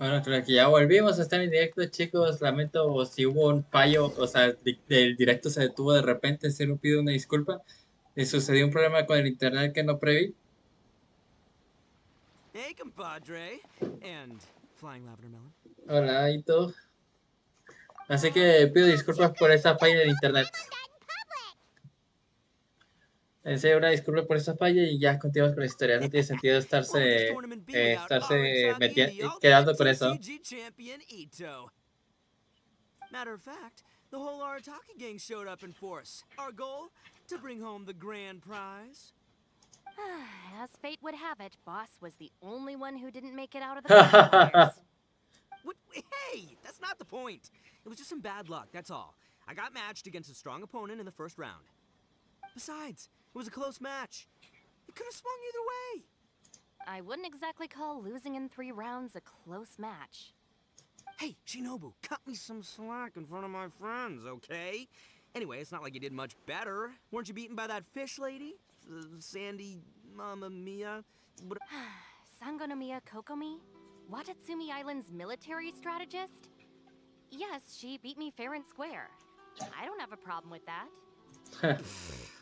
Bueno, creo que ya volvimos a estar en directo, chicos. Lamento si hubo un fallo, o sea, el directo se detuvo de repente. Se lo pido una disculpa. Sucedió un problema con el internet que no preví. Hey, compadre. And flying lavender melon. Hola y todo. Así que pido disculpas por esa falla del internet. En serio, una disculpa por esa falla y ya continuamos con la historia. No tiene sentido What would this tournament be without Arasagi, the ultimate quedando con eso. TCG champion Ito? Matter of fact, the whole Arataki gang showed up in force. Our goal? To bring home the grand prize. As fate would have it, Boss was the only one who didn't make it out of the qualifiers. What? Hey, that's not the point. It was just some bad luck, that's all. I got matched against a strong opponent in the first round. Besides, it was a close match. It could have swung either way. I wouldn't exactly call losing in 3 rounds a close match. Hey, Shinobu, cut me some slack in front of my friends, okay? Anyway, it's not like you did much better. Weren't you beaten by that fish lady? Sandy Mamma Mia? Sangonomiya Kokomi? Watatsumi Island's military strategist? Yes, she beat me fair and square. I don't have a problem with that.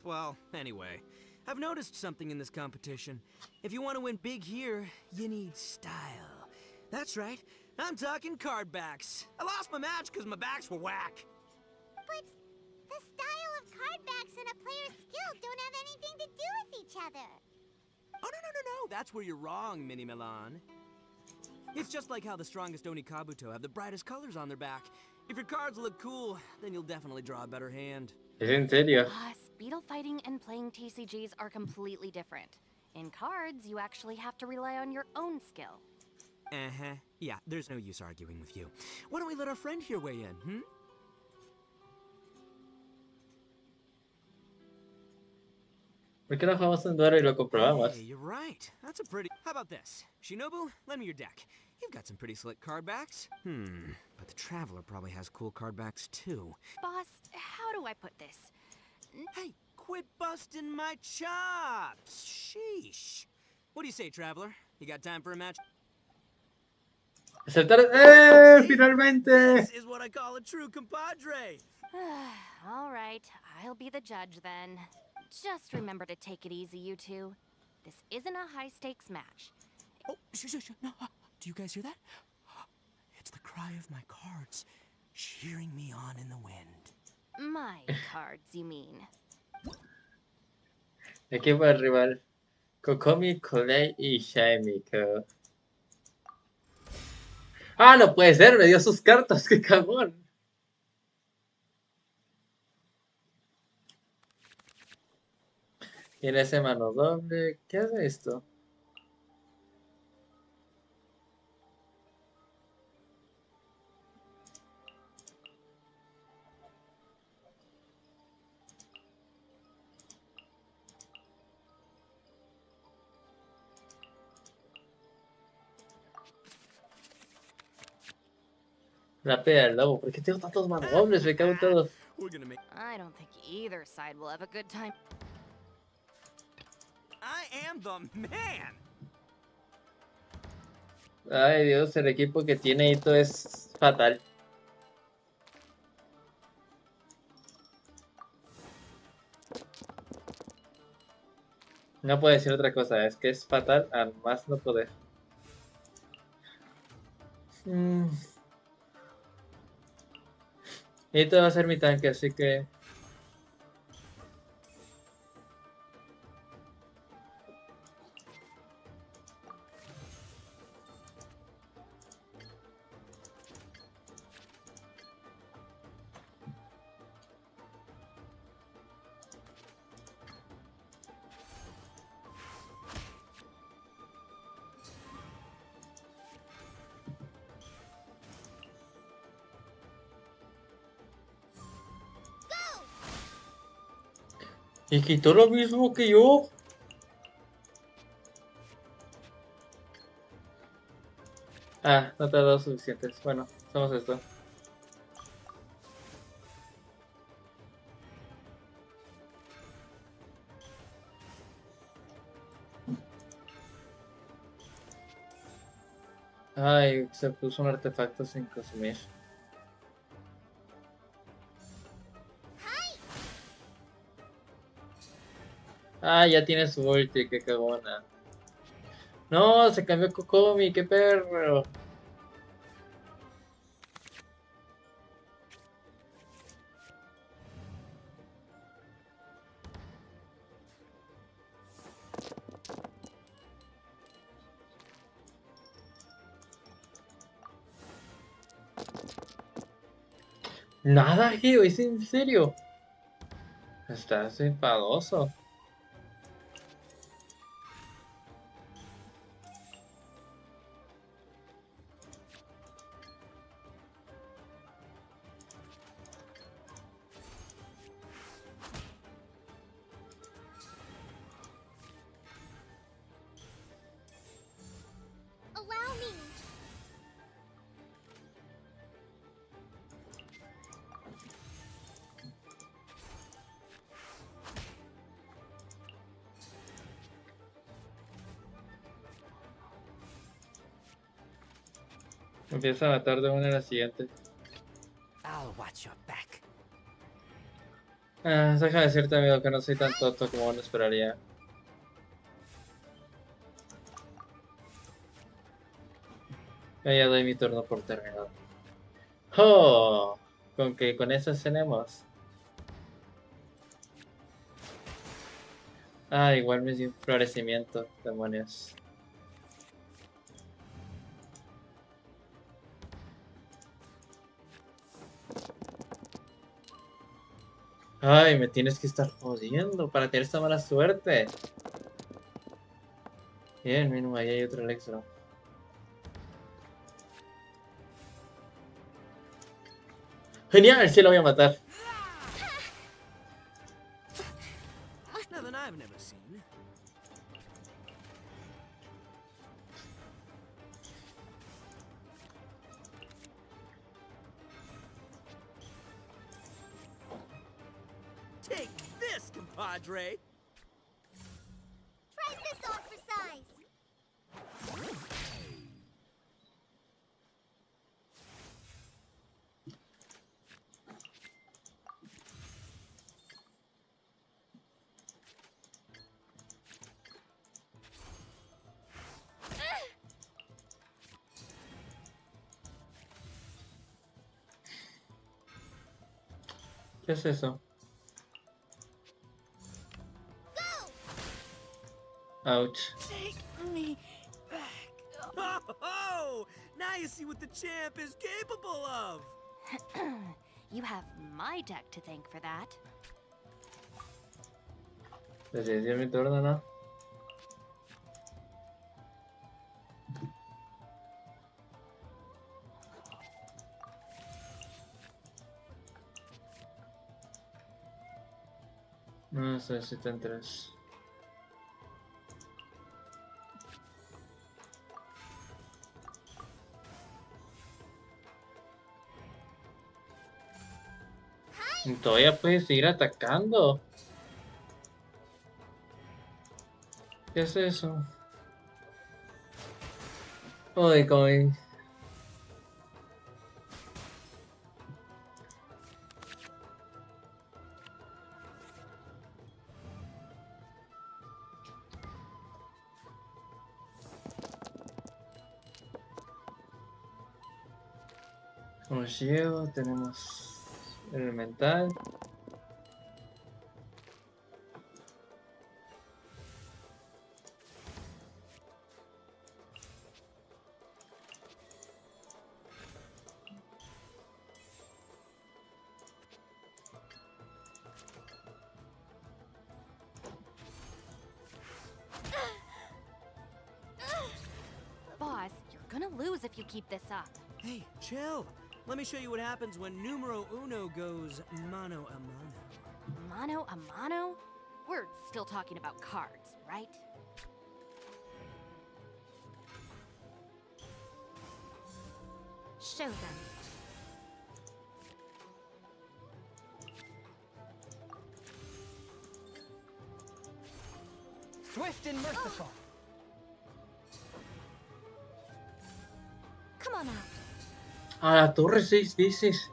Well, anyway, I've noticed something in this competition. If you want to win big here, you need style. That's right, I'm talking card backs. I lost my match because my backs were whack. But the style of card backs and a player's skill don't have anything to do with each other. Oh, no, that's where you're wrong, Mini Milan. It's just like how the strongest Oni Kabuto have the brightest colors on their back. If your cards look cool, then you'll definitely draw a better hand. ¿Es en serio? Speedle fighting and playing TCGs are completely different. In cards, you actually have to rely on your own skill. Uh-huh. Yeah, there's no use arguing with you. Why don't we let our friend here weigh in, ¿Por qué no jugamos un duelo y lo comprobamos? Hey, you're right. That's a pretty... How about this? Shinobu, lend me your deck. You've got some pretty slick card backs. But the Traveler probably has cool card backs, too. Boss, how do I put this? Hey, quit busting my chops! Sheesh. What do you say, Traveler? You got time for a match? ¡Aceptar! ¡Eh! ¡Finalmente! This is what I call a true compadre. All right, I'll be the judge then. Just remember to take it easy, you two. This isn't a high-stakes match. Oh, shh. No, do you guys hear that? It's the cry of my cards, cheering me on in the wind. My cards, you mean? Equipo del rival. Kokomi, Kolei y Shaimiko. ¡Ah, no puede ser! Me dio sus cartas, ¡qué cagón! Tiene ese mano doble. ¿Qué hace esto? La pega del lobo. ¿Por qué tengo tantos manos dobles? Me cago en todos. I don't think either side will have a good time. I am the man! Ay, Dios, el equipo que tiene Ito es fatal. No puedo decir otra cosa, es que es fatal al más no poder. Ito va a ser mi tanque, así que... Y quitó lo mismo que yo. Ah, no te ha dado suficientes. Bueno, hacemos esto. Ay, se puso un artefacto sin consumir. Ah, ya tiene su ulti, qué cagona. No, se cambió Kokomi, qué perro. Nada, Geo, ¿es en serio? Estás enfadoso. Allow me. Empieza a matar de una a la siguiente. I'll watch your back. Ah, deja de decirte, amigo, que no soy tan tonto como uno esperaría. Ya doy mi turno por terminado. ¡Oh! Con que con eso tenemos. Ah, igual me dio un florecimiento, demonios. Ay, me tienes que estar jodiendo para tener esta mala suerte. Bien, mínimo, ahí hay otro Electro. Genial, sí lo voy a matar. Nothing I've never seen. Take this, compadre. Try this on for size. ¿Qué es eso? Ouch. Take me back. Oh, now you see what the champ is capable of. You have my deck to thank for that. Desde mi turno, ¿no? No sé si están tres. Todavía puede seguir atacando. ¿Qué es eso? Uy, coin. Como llevo, tenemos elemental. Boss, you're gonna lose if you keep this up. Hey, chill. Let me show you what happens when numero uno goes mano a mano. Mano a mano? We're still talking about cards, right? Show them. Swift and merciful. A la torre 6 veces.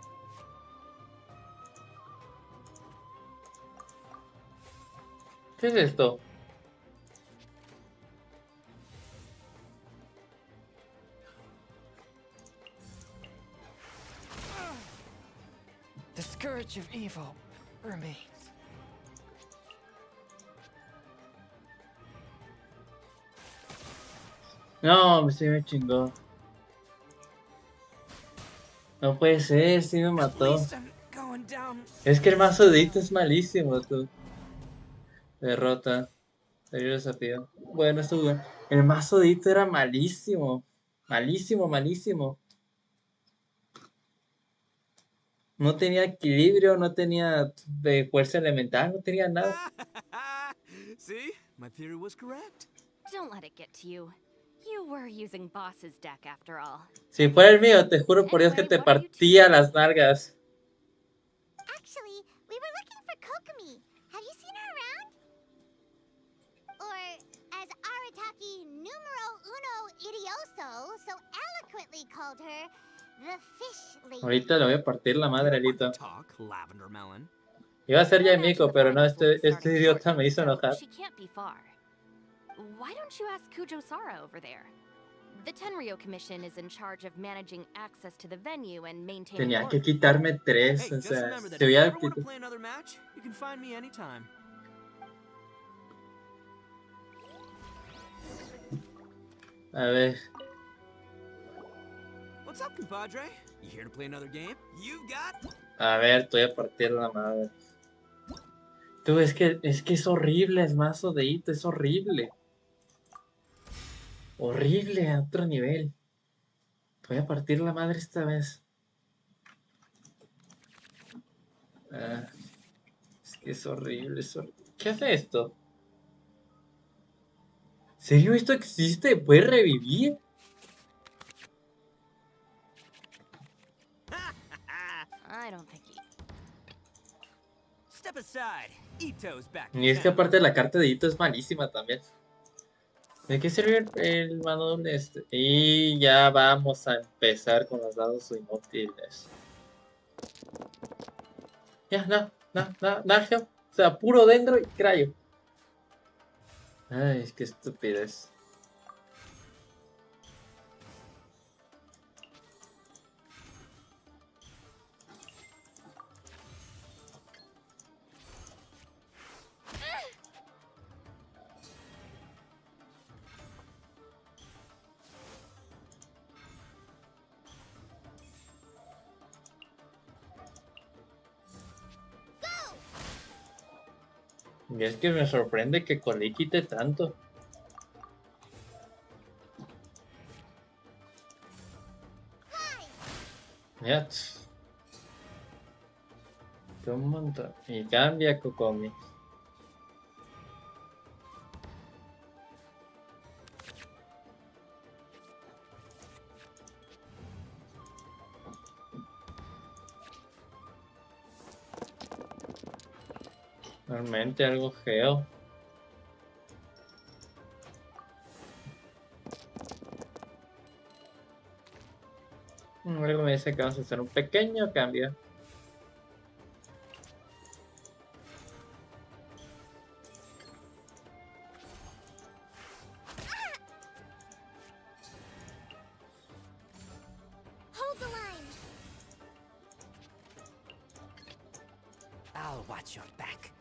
¿Qué es esto? The scourge of evil remains. No, se me chingó. No puede ser, sí me At mató. least I'm going down. Es que el mazo de Ito es malísimo, tú. Derrota. Sería desafío. Bueno, estuvo bien. El mazo de Ito era malísimo. Malísimo, malísimo. No tenía equilibrio, no tenía de fuerza elemental, no tenía nada. See? My theory was correct. Don't let it get to you. You were using Boss's deck after all. Si fuera el mío, te juro por Dios que Anyway, te what are you two partía doing las here? nalgas. Actually, we were looking for Kokomi. Have you seen her around? Or, as Arataki numero uno idioso so eloquently called her, the fish lady. Ahorita le voy a partir la madre, What Alito. talk, Lavender Melon? Iba a ser I imagine Yaimiko, the pero no, finals will be este starting idiota shortly, me hizo so enojar. she can't be far. Why don't you ask Kujo Sara over there? The Tenryo Commission is in charge of managing access to the venue and maintaining Tenía que order. quitarme tres, Hey, o just sea, remember that se if you veía ever want to play another match, you can find me anytime. A ver, What's up, compadre? You here to play another game? You got... a ver, te voy a partir la madre. Tú, es que es horrible el mazo de Ito, es horrible. Horrible a otro nivel. Te voy a partir la madre esta vez. Ah, es que es horrible, es horrible. ¿Qué hace esto? ¿Serio esto existe? ¿Puede revivir? I don't think he... Step aside. Ito's back Y in es que town. aparte la carta de Ito es malísima también. ¿De qué sirve el mano doble este? Y ya vamos a empezar con los dados inútiles. Ya, Nagel. O sea, puro dendro y crayo. Ay, qué estupidez. Y es que me sorprende que Coli quite tanto. Ya. Un montón. Y cambia Kokomi. Realmente algo geo. Algo me dice que vamos a hacer un pequeño cambio. Hold the line. I'll watch your back.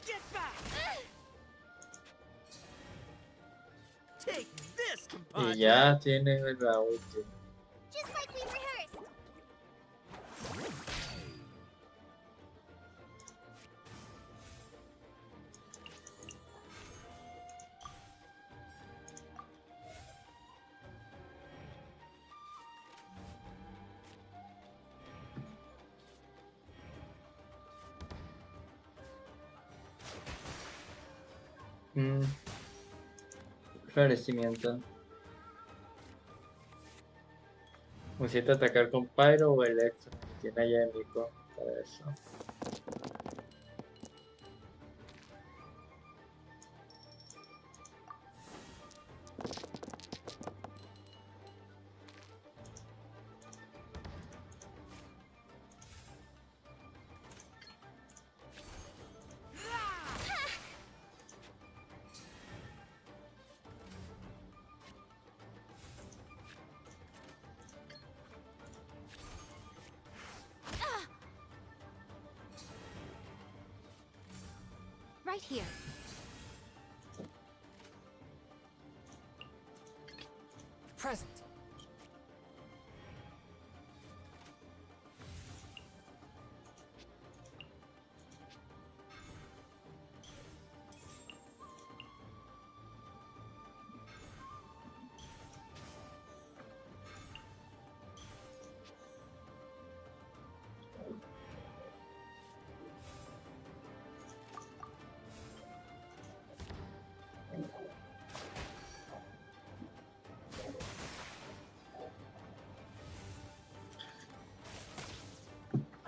Get back! Take this, compadre! Y ya tiene la ulti. Just like we rehearsed. Florecimiento. Necesito atacar con Pyro o Electro. Tiene allá en Mico para eso. right here. Present.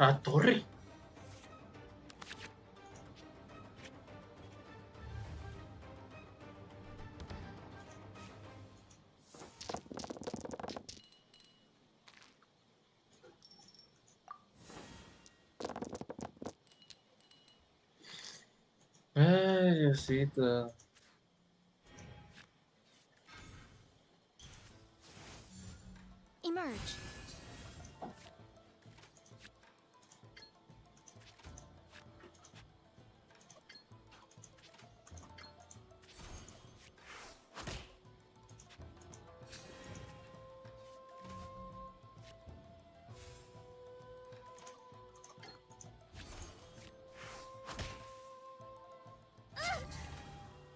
Ah, torre. Ay, Diosito. Emerge.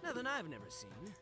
Nothing I've never seen.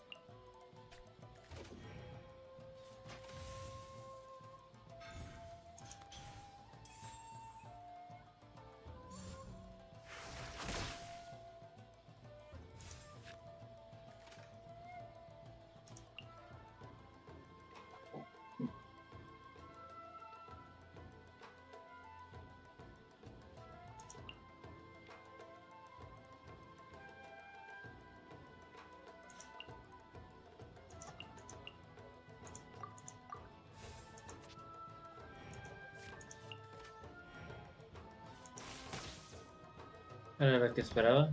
Era lo que esperaba.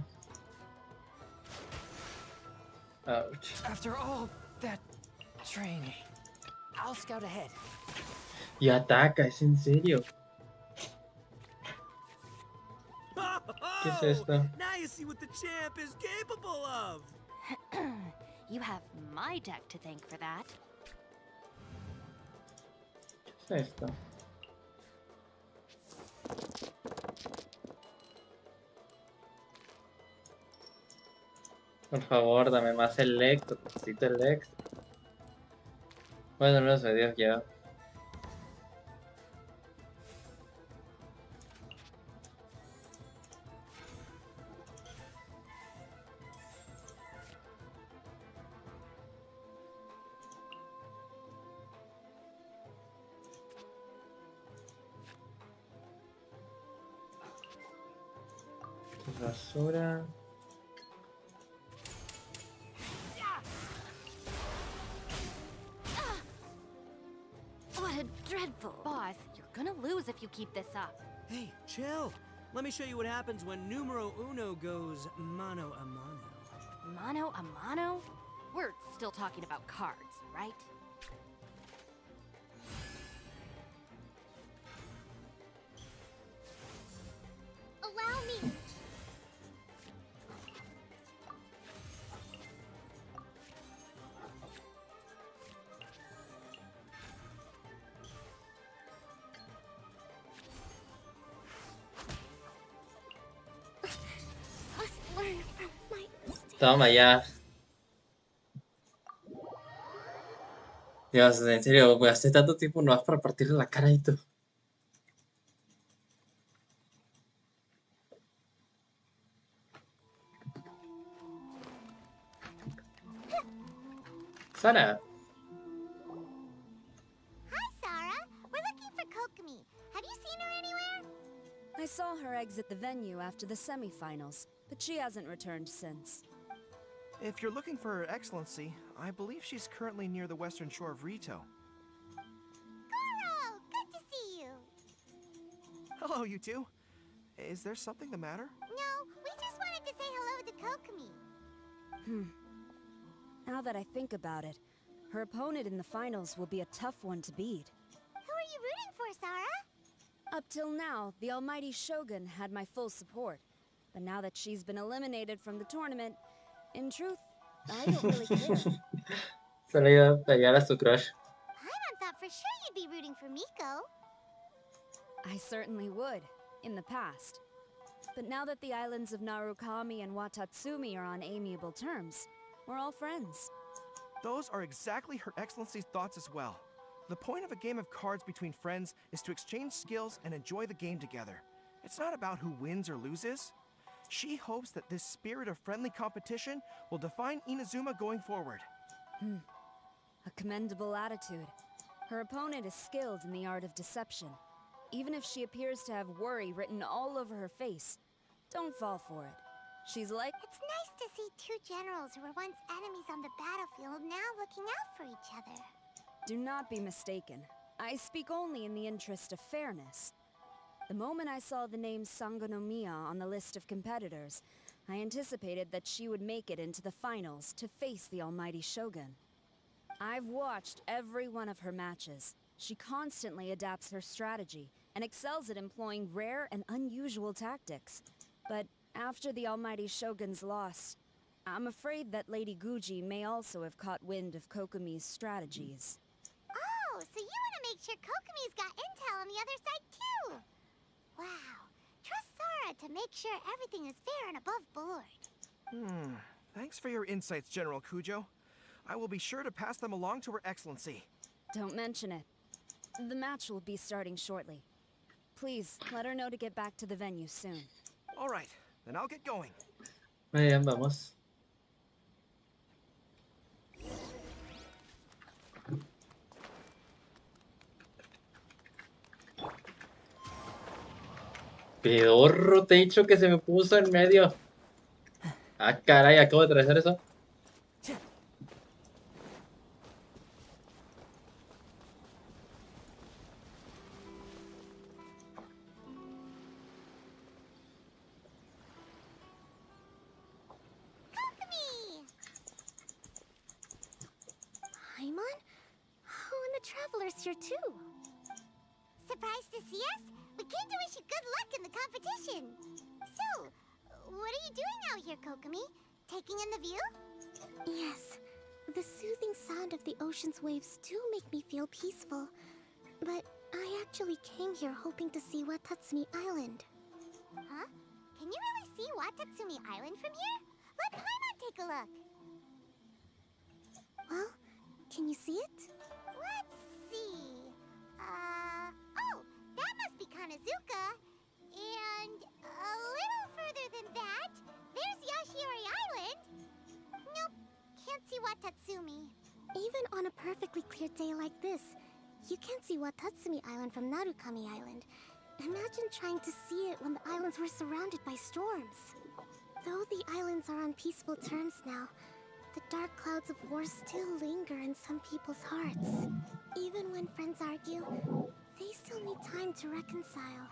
Ouch. After all that training, I'll scout ahead. Y ataca, es en serio. ¿Qué es esto? Now you see what the champ is capable of. You have my deck to thank for that. ¿Qué es esto? Por favor, dame más electro. Necesito electro. Bueno, no sé, Dios ya. Basura. What a dreadful... Boss, you're gonna lose if you keep this up. Hey, chill. Let me show you what happens when numero uno goes mano a mano. Mano a mano? We're still talking about cards, right? Allow me. Must learn from my mistakes. Toma ya. Dios, en serio, gasté tanto tiempo no vas para partirle la cara y todo. Sara. Hi, Sarah. We're looking for Kokomi. Have you seen her anywhere? I saw her exit the venue after the semifinals, but she hasn't returned since. If you're looking for Her Excellency, I believe she's currently near the western shore of Rito. Goro, good to see you. Hello, you two. Is there something the matter? No, we just wanted to say hello to Kokomi. Now that I think about it, her opponent in the finals will be a tough one to beat. Who are you rooting for, Sarah? Up till now, the almighty Shogun had my full support. But now that she's been eliminated from the tournament, in truth, I don't really care. Solo iba a pelear a su crush. Paimon thought for sure you'd be rooting for Miko. I certainly would, in the past. But now that the islands of Narukami and Watatsumi are on amiable terms, we're all friends. Those are exactly Her Excellency's thoughts as well. The point of a game of cards between friends is to exchange skills and enjoy the game together. It's not about who wins or loses. She hopes that this spirit of friendly competition will define Inazuma going forward. A commendable attitude. Her opponent is skilled in the art of deception. Even if she appears to have worry written all over her face, don't fall for it. She's like... It's nice to see two generals who were once enemies on the battlefield now looking out for each other. Do not be mistaken. I speak only in the interest of fairness. The moment I saw the name Sangonomiya on the list of competitors, I anticipated that she would make it into the finals to face the almighty Shogun. I've watched every one of her matches. She constantly adapts her strategy and excels at employing rare and unusual tactics. But after the almighty Shogun's loss, I'm afraid that Lady Guji may also have caught wind of Kokomi's strategies. Oh, so you want to make sure Kokomi's got intel on the other side too? Wow. Trust Sora to make sure everything is fair and above board. Thanks for your insights, General Kujo. I will be sure to pass them along to Her Excellency. Don't mention it. The match will be starting shortly. Please, let her know to get back to the venue soon. All right, then I'll get going. Muy bien, vamos. Pedorro, te he dicho que se me puso en medio. Ah, caray, acabo de atravesar eso. Kokomi! Paimon? Oh, and the Traveler's here too. Surprised to see us? We came to wish you good luck in the competition. So, what are you doing out here, Kokomi? Taking in the view? Yes. The soothing sound of the ocean's waves do make me feel peaceful. But I actually came here hoping to see Watatsumi Island. Huh? Can you really see Watatsumi Island from here? Let Paimon take a look. Well, can you see it? Let's see. Oh, that must be Kanazuka. And a little further than that, there's Yashiori Island. Nope, can't see Watatsumi. Even on a perfectly clear day like this, you can't see Watatsumi Island from Narukami Island. Imagine trying to see it when the islands were surrounded by storms. Though the islands are on peaceful terms now, the dark clouds of war still linger in some people's hearts. Even when friends argue, they still need time to reconcile.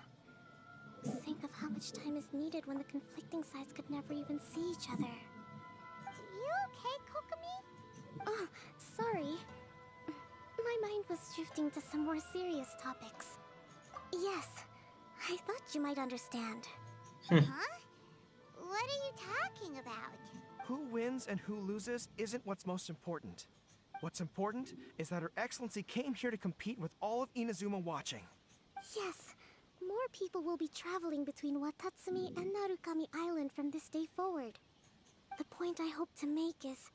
Think of how much time is needed when the conflicting sides could never even see each other. You okay, Kokomi? Oh, sorry. My mind was drifting to some more serious topics. Yes, I thought you might understand. Huh? What are you talking about? Who wins and who loses isn't what's most important. What's important is that Her Excellency came here to compete with all of Inazuma watching. Yes, more people will be traveling between Watatsumi and Narukami Island from this day forward. The point I hope to make is,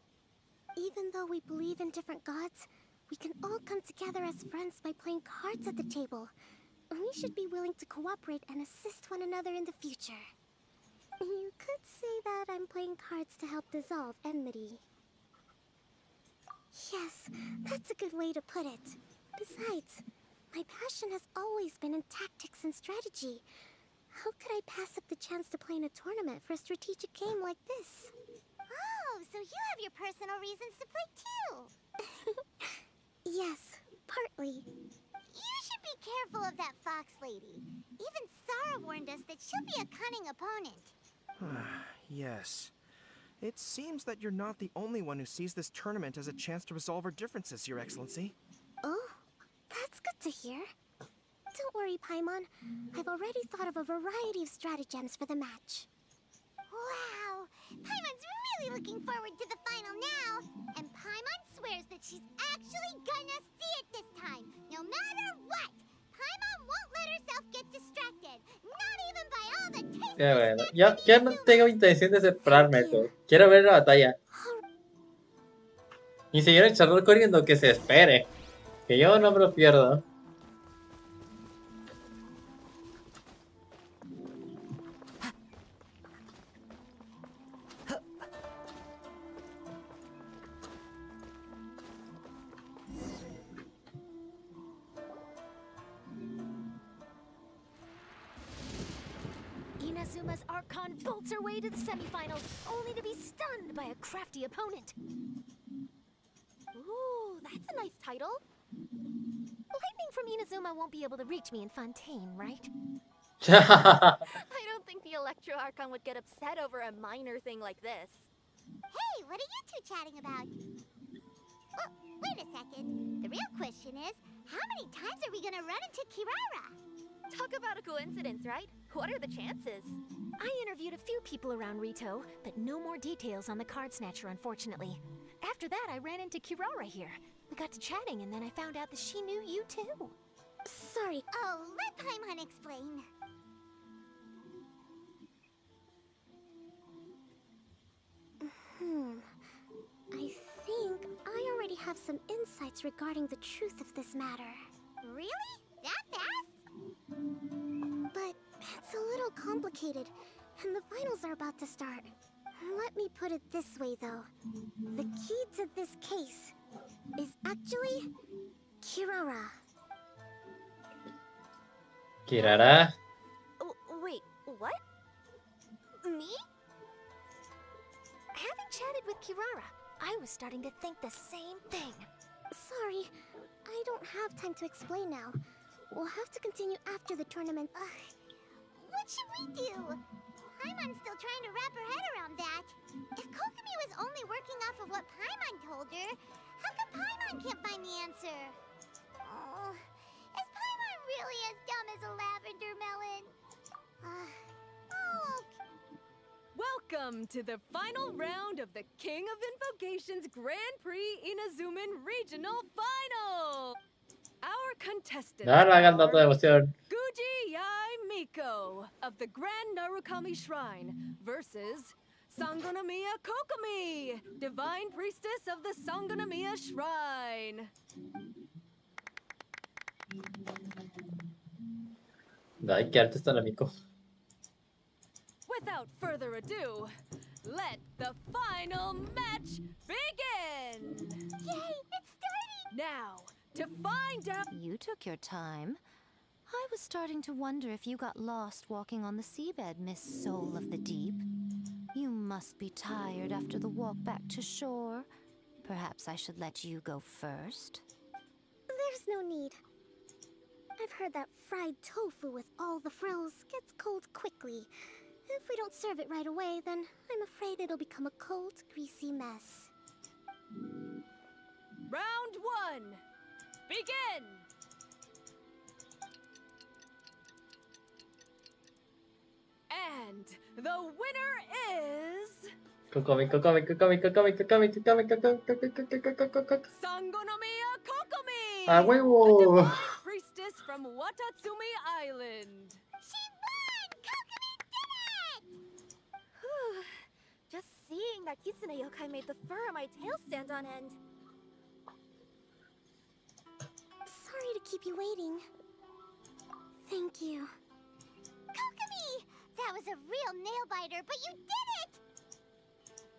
even though we believe in different gods, we can all come together as friends by playing cards at the table. We should be willing to cooperate and assist one another in the future. You could say that I'm playing cards to help dissolve enmity. Yes, that's a good way to put it. Besides, my passion has always been in tactics and strategy. How could I pass up the chance to play in a tournament for a strategic game like this? Oh, so you have your personal reasons to play too! Yes, partly. You should be careful of that fox lady. Even Sara warned us that she'll be a cunning opponent. Yes. It seems that you're not the only one who sees this tournament as a chance to resolve our differences, Your Excellency. Oh, that's good to hear. Don't worry, Paimon. I've already thought of a variety of stratagems for the match. really looking forward to the final now. And Paimon swears that she's actually gonna see it this time, no matter what. Paimon won't let herself get distracted, not even by all the tasty Qué bueno. snacks Yo, in yo no tengo Inazuma. intención de separarme, Thank you. tú. Quiero ver la batalla. Y si quiero echarlo corriendo, que se espere. Que yo no me lo pierdo. Inazuma's Archon bolts her way to the semifinals, only to be stunned by a crafty opponent. Ooh, that's a nice title. Lightning from Inazuma won't be able to reach me in Fontaine, right? I don't think the Electro Archon would get upset over a minor thing like this. Hey, what are you two chatting about? Oh, wait a second. The real question is, how many times are we gonna run into Kirara? Talk about a coincidence, right? What are the chances? I interviewed a few people around Rito, but no more details on the card snatcher, unfortunately. After that, I ran into Kirara here. We got to chatting, and then I found out that she knew you too. Sorry. Oh, let Paimon explain. I think I already have some insights regarding the truth of this matter. Really? That fast? But it's a little complicated, and the finals are about to start. Let me put it this way, though. The key to this case is actually Kirara. Kirara. Wait, what? Me? Having chatted with Kirara, I was starting to think the same thing. Sorry, I don't have time to explain now. We'll have to continue after the tournament. What should we do? Paimon's still trying to wrap her head around that. If Kokomi was only working off of what Paimon told her, how come Paimon can't find the answer? Oh, is Paimon really as dumb as a lavender melon? Oh, okay. Welcome to the final round of the King of Invocations Grand Prix Inazuman Regional Final! Our contestants No, no hagan tanta are emoción. Guji Yai Miko of the Grand Narukami Shrine versus Sangonomiya Kokomi, Divine Priestess of the Sangonomiya Shrine. Ay, qué arte está el amigo. Without further ado, let the final match begin! Yay, it's starting! Now, to find out... You took your time. I was starting to wonder if you got lost walking on the seabed, Miss Soul of the Deep. You must be tired after the walk back to shore. Perhaps I should let you go first. There's no need. I've heard that fried tofu with all the frills gets cold quickly. If we don't serve it right away, then I'm afraid it'll become a cold, greasy mess. Round one, begin! And the winner is... Kokomi, Kokomi, Kokomi, Kokomi, Kokomi, Kokomi, Kokomi. Sangonomiya Kokomi! ¡A The huevo! Divine Priestess from Watatsumi Island. She won! Kokomi did it! Just seeing that Kitsune yokai made the fur on my tail stand on end. Sorry to keep you waiting. Thank you. Kokomi! That was a real nail-biter, but you did it!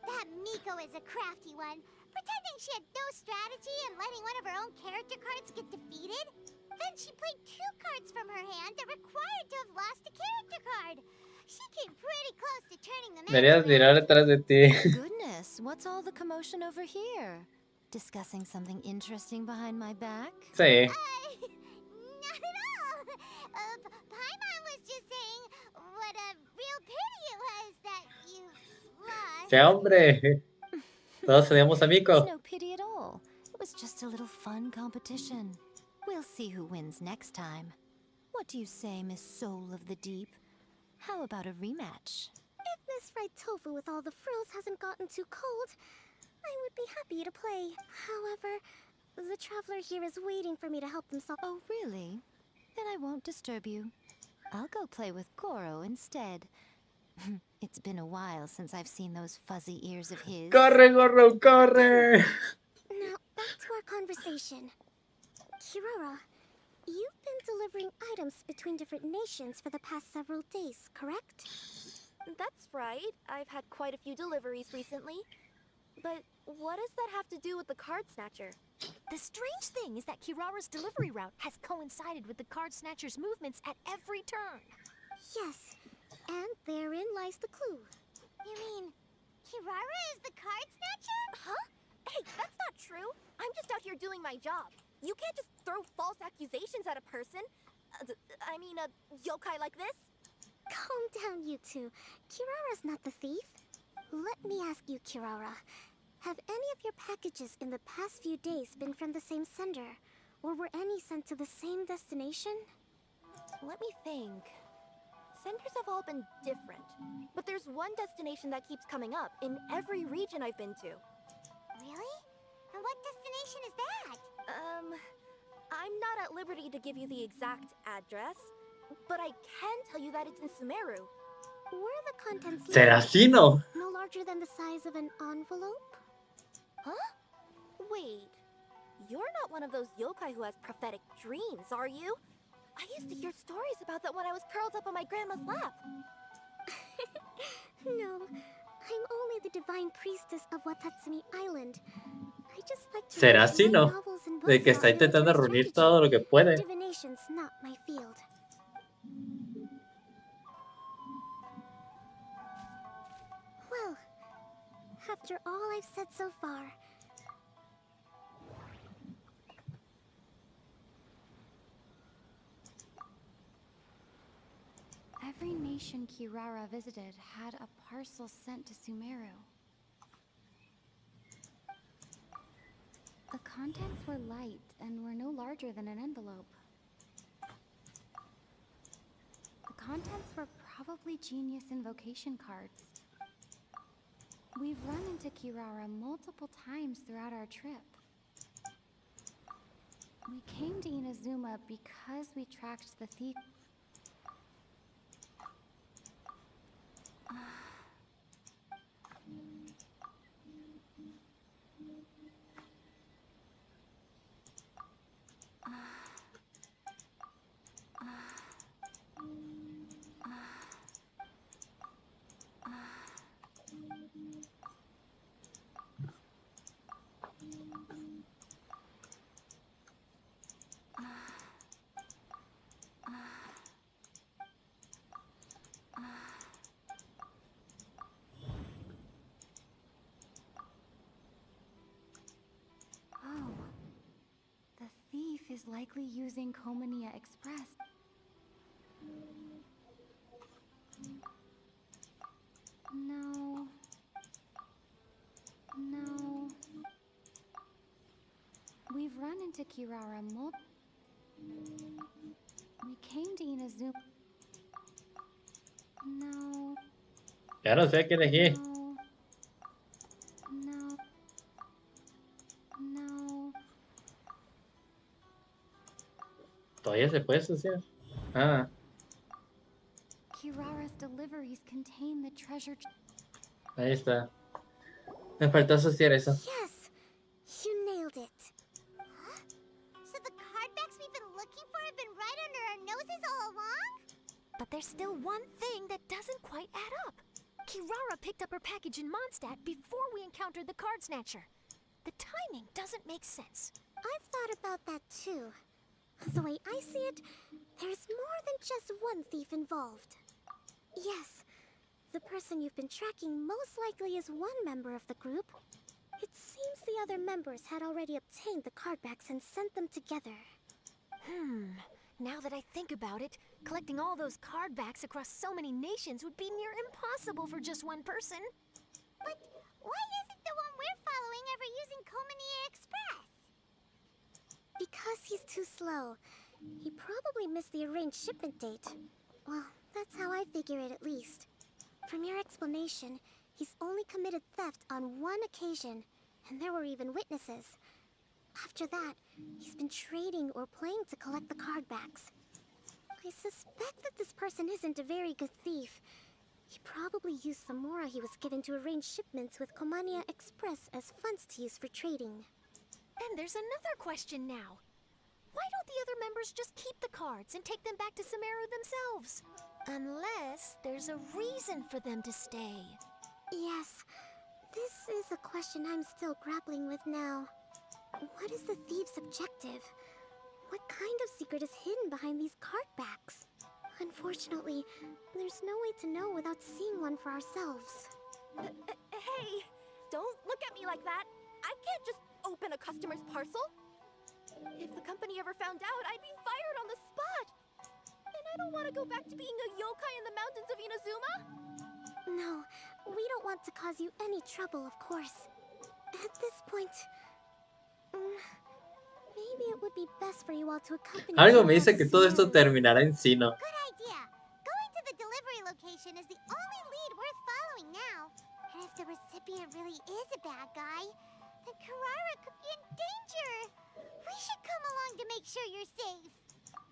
That Miko is a crafty one, pretending she had no strategy and letting one of her own character cards get defeated. Then she played two cards from her hand that required to have lost a character card. She came pretty close to turning the match Deberías mirar around. detrás de ti. Goodness, what's all the commotion over here? Discussing something interesting behind my back? Sí. Not at all. Paimon was just saying what a real pity it was that you lost. ¡Qué hombre! Todos teníamos There's amigos. no pity at all. It was just a little fun competition. We'll see who wins next time. What do you say, Miss Soul of the Deep? How about a rematch? If this fried tofu with all the frills hasn't gotten too cold, I would be happy to play. However, the traveler here is waiting for me to help them solve. Oh, really? Then I won't disturb you. I'll go play with Goro instead. It's been a while since I've seen those fuzzy ears of his. ¡Corre, gorro, corre! Now, back to our conversation. Kirara, you've been delivering items between different nations for the past several days, correct? That's right. I've had quite a few deliveries recently. But what does that have to do with the card snatcher? The strange thing is that Kirara's delivery route has coincided with the card snatcher's movements at every turn. Yes, and therein lies the clue. You mean, Kirara is the card snatcher? Huh? Hey, that's not true. I'm just out here doing my job. You can't just throw false accusations at a person. I mean, a yokai like this. Calm down, you two. Kirara's not the thief. Let me ask you, Kirara. Have any of your packages in the past few days been from the same sender? Or were any sent to the same destination? Let me think. Senders have all been different. But there's one destination that keeps coming up in every region I've been to. Really? And what destination is that? I'm not at liberty to give you the exact address, but I can tell you that it's in Sumeru. Were the contents Serafino. no larger than the size of an envelope? Huh? Wait, you're not one of those yokai who has prophetic dreams, are you? I used to hear stories about that when I was curled up on my grandma's lap. No, I'm only the divine priestess of Watatsumi Island. I just like to ¿Será write así, light no? novels and De books que about está intentando military reunir strategy. todo lo que puede. Divination's not my field. Well, after all I've said so far, Every nation Kirara visited had a parcel sent to Sumeru. The contents were light and were no larger than an envelope. The contents were probably genius invocation cards. We've run into Kirara multiple times throughout our trip. We came to Inazuma because we tracked the thief. Oh, the thief is likely using Komania Express. No. No. We've run into Kirara We came to Inazuma. No. Ya no sé qué elegí. No. No. Todavía se puede asociar. Ah, Kirara's deliveries contain the treasure. ahí está. Me faltó asociar eso. yes, you nailed it. Huh? So the cardbacks we've been looking for have been right under our noses all along? But there's still one thing that doesn't quite add up. Kirara picked up her package in Mondstadt before we encountered the card snatcher. The timing doesn't make sense. I've thought about that too. The way I see it, there's more than just one thief involved. Yes, the person you've been tracking most likely is one member of the group. It seems the other members had already obtained the cardbacks and sent them together. Now that I think about it, collecting all those card backs across so many nations would be near impossible for just one person. But why isn't the one we're following ever using Komania Express? Because he's too slow. He probably missed the arranged shipment date. Well, that's how I figure it at least. From your explanation, he's only committed theft on one occasion, and there were even witnesses. After that, he's been trading or playing to collect the card backs. I suspect that this person isn't a very good thief. He probably used the mora he was given to arrange shipments with Komania Express as funds to use for trading. Then there's another question now. Why don't the other members just keep the cards and take them back to Sumeru themselves? Unless there's a reason for them to stay. Yes, this is a question I'm still grappling with now. What is the thief's objective? What kind of secret is hidden behind these card backs? Unfortunately, there's no way to know without seeing one for ourselves. Hey, don't look at me like that. I can't just open a customer's parcel. If the company ever found out, I'd be fired on the spot. And I don't want to go back to being a yokai in the mountains of Inazuma. No, we don't want to cause you any trouble, of course. At this point, maybe it would be best for you all to accompany Algo me Carol dice to que todo esto Sumeru. terminará en Sino. Good idea. Going to the delivery location is the only lead worth following now. And if the recipient really is a bad guy, then Carrara could be in danger. We should come along to make sure you're safe.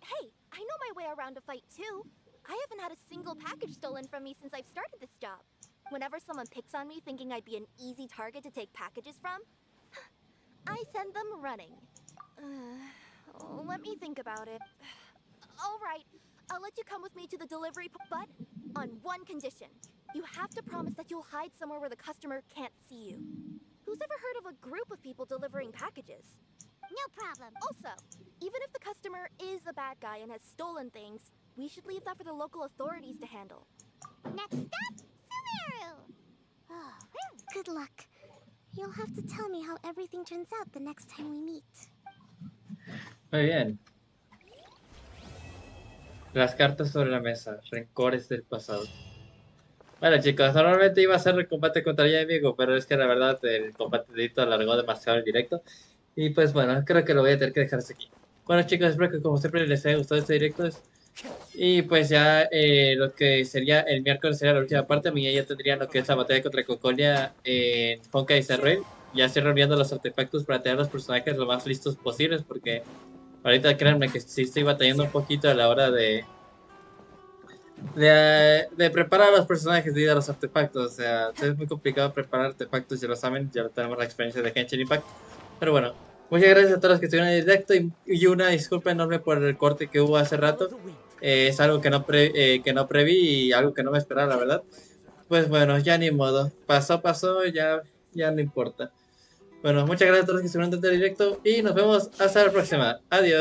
Hey, I know my way around a fight too. I haven't had a single package stolen from me since I've started this job. Whenever someone picks on me thinking I'd be an easy target to take packages from, I send them running. Let me think about it. Alright, I'll let you come with me to the delivery, but on one condition. You have to promise that you'll hide somewhere where the customer can't see you. Who's ever heard of a group of people delivering packages? No problem. Also, even if the customer is a bad guy and has stolen things, we should leave that for the local authorities to handle. Next up, Sumeru! Oh, good luck. You'll have to tell me how everything turns out the next time we meet. Muy bien. Las cartas sobre la mesa. Rencores del pasado. Bueno, chicos, normalmente iba a ser el combate contra el enemigo, pero es que la verdad el combatidito alargó demasiado el directo. Y pues bueno, creo que lo voy a tener que dejar hasta aquí. Bueno, chicos, espero que como siempre les haya gustado este directo. Y pues ya lo que sería el miércoles sería la última parte. Mañana ya tendría lo que es la batalla contra Cocolia en Honkai Star Rail. Ya estoy reuniendo los artefactos para tener los personajes lo más listos posibles, porque ahorita créanme que sí estoy batallando un poquito a la hora de preparar los personajes y de los artefactos. O sea, es muy complicado preparar artefactos, ya lo saben, ya tenemos la experiencia de Genshin Impact. Pero bueno, muchas gracias a todos los que estuvieron en directo y una disculpa enorme por el corte que hubo hace rato. Es algo que no preví y algo que no me esperaba, la verdad. Pues bueno, ya ni modo. Pasó, ya no importa. Bueno, muchas gracias a todos los que estuvieron en el directo y nos vemos hasta la próxima. Adiós.